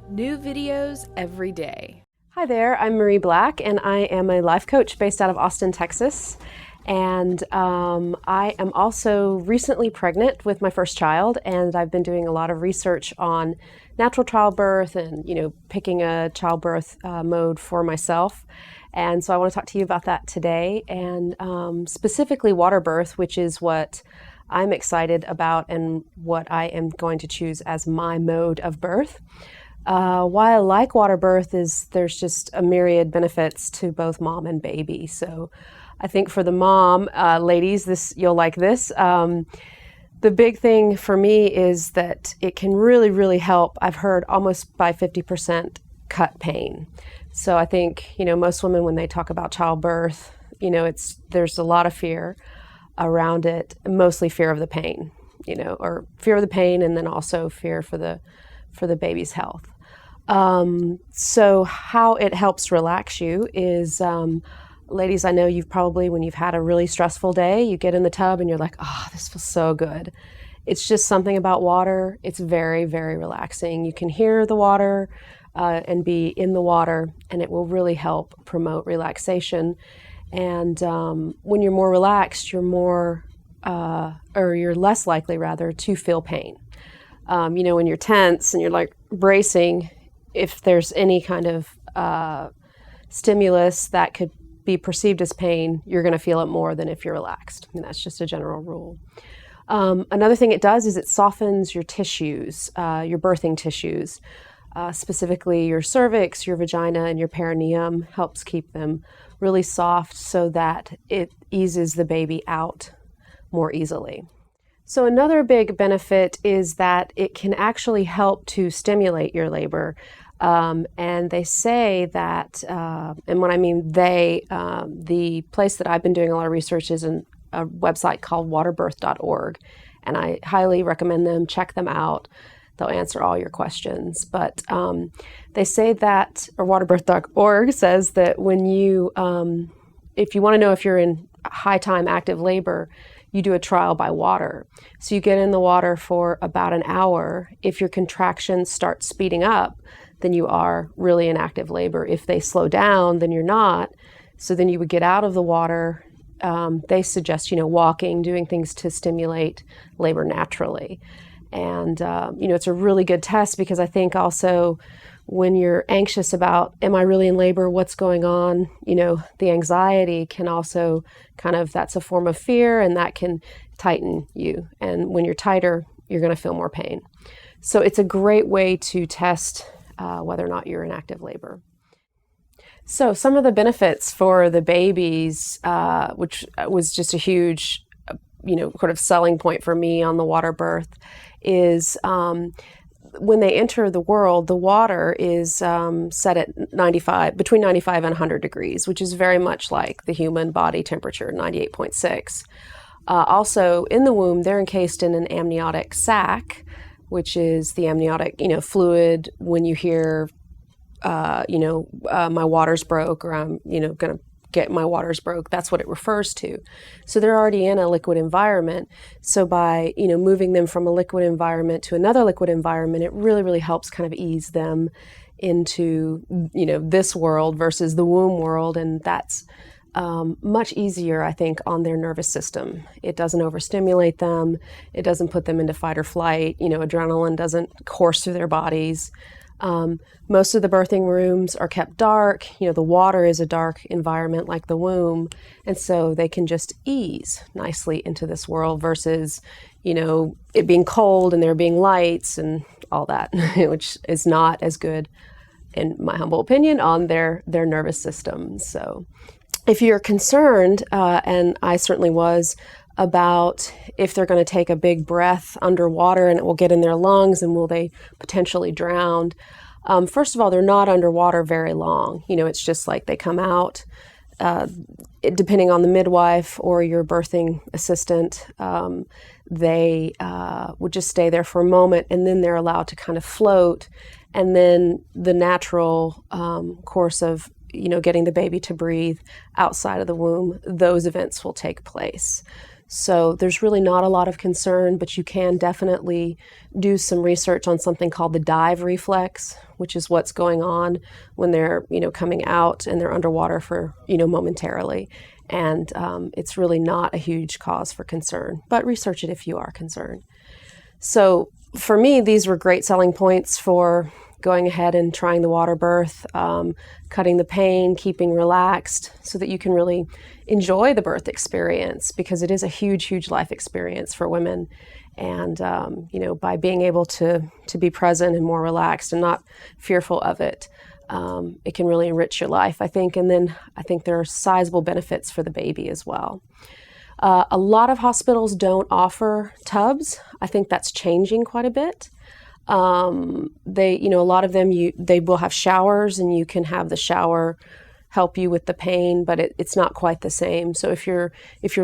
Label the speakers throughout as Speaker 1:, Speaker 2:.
Speaker 1: New videos every day.
Speaker 2: Hi there, I'm Marie Black, and I am a life coach based out of Austin, Texas. And I am also recently pregnant with my first child, and I've been doing a lot of research on natural childbirth and, picking a childbirth mode for myself. And so I want to talk to you about that today, and specifically waterbirth, which is what I'm excited about and what I am going to choose as my mode of birth. Why I like waterbirth is there's just a myriad benefits to both mom and baby. So I think for the mom, ladies, you'll like this. The big thing for me is that it can really, really help. I've heard almost by 50% cut pain. So I think, most women, when they talk about childbirth, there's a lot of fear around it, mostly fear of the pain, or fear of the pain, and then also fear for the baby's health. So how it helps relax you is, ladies, I know you've probably, when you've had a really stressful day, you get in the tub and you're like, oh, this feels so good. It's just something about water. It's very, very relaxing. You can hear the water and be in the water, and it will really help promote relaxation. And when you're more relaxed, you're less likely rather to feel pain. When you're tense and you're like bracing, if there's any kind of stimulus that could be perceived as pain, you're going to feel it more than if you're relaxed. And that's just a general rule. Another thing it does is it softens your tissues, your birthing tissues, specifically your cervix, your vagina, and your perineum, helps keep them really soft so that it eases the baby out more easily. So another big benefit is that it can actually help to stimulate your labor. And they say that, and when I mean they, the place that I've been doing a lot of research is a website called waterbirth.org. And I highly recommend them. Check them out. They'll answer all your questions. But they say that, or waterbirth.org says that when you, if you want to know if you're in high time active labor, you do a trial by water. So you get in the water for about an hour. If your contractions start speeding up, then you are really in active labor. If they slow down, then you're not. So then you would get out of the water. They suggest, walking, doing things to stimulate labor naturally. And, it's a really good test because I think also when you're anxious about, am I really in labor? What's going on? The anxiety can also that's a form of fear, and that can tighten you. And when you're tighter, you're going to feel more pain. So it's a great way to test whether or not you're in active labor. So some of the benefits for the babies, which was just a huge, sort of selling point for me on the water birth, is when they enter the world, the water is set at between 95 and 100 degrees, which is very much like the human body temperature, 98.6. Also, in the womb, they're encased in an amniotic sac, which is the amniotic, fluid. When you hear, my water's broke, or I'm, going to get my water's broke, that's what it refers to. So they're already in a liquid environment. So by, moving them from a liquid environment to another liquid environment, it really, really helps kind of ease them into, this world versus the womb world. And that's much easier, I think, on their nervous system. It doesn't overstimulate them. It doesn't put them into fight or flight. Adrenaline doesn't course through their bodies. Most of the birthing rooms are kept dark. The water is a dark environment like the womb. And so they can just ease nicely into this world versus, it being cold and there being lights and all that, which is not as good, in my humble opinion, on their nervous system. So if you're concerned, and I certainly was, about if they're going to take a big breath underwater and it will get in their lungs and will they potentially drown. First of all, they're not underwater very long. It's just like they come out, depending on the midwife or your birthing assistant, they would just stay there for a moment, and then they're allowed to kind of float. And then the natural course of, getting the baby to breathe outside of the womb, those events will take place. So there's really not a lot of concern, but you can definitely do some research on something called the dive reflex, which is what's going on when they're, coming out and they're underwater for, momentarily. And it's really not a huge cause for concern, but research it if you are concerned. So for me, these were great selling points for going ahead and trying the water birth, cutting the pain, keeping relaxed so that you can really enjoy the birth experience, because it is a huge, huge life experience for women. And, by being able to be present and more relaxed and not fearful of it, it can really enrich your life, I think. And then I think there are sizable benefits for the baby as well. A lot of hospitals don't offer tubs. I think that's changing quite a bit. A lot of them, they will have showers, and you can have the shower help you with the pain, but it's not quite the same. So if you're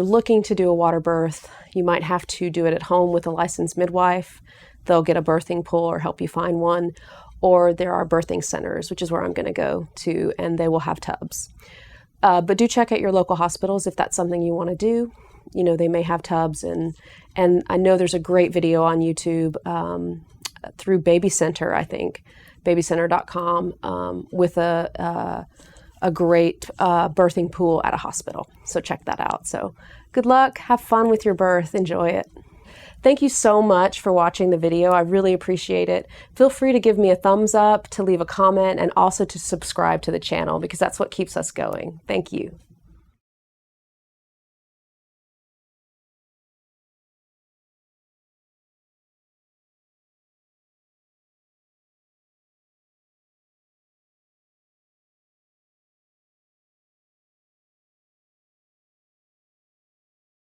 Speaker 2: looking to do a water birth, you might have to do it at home with a licensed midwife. They'll get a birthing pool or help you find one. Or there are birthing centers, which is where I'm going to go to, and they will have tubs. But do check at your local hospitals if that's something you want to do. They may have tubs, and I know there's a great video on YouTube through Baby Center, I think, babycenter.com, with a great birthing pool at a hospital. So check that out. So good luck, have fun with your birth, enjoy it. Thank you so much for watching the video. I really appreciate it. Feel free to give me a thumbs up, to leave a comment, and also to subscribe to the channel, because that's what keeps us going. Thank you.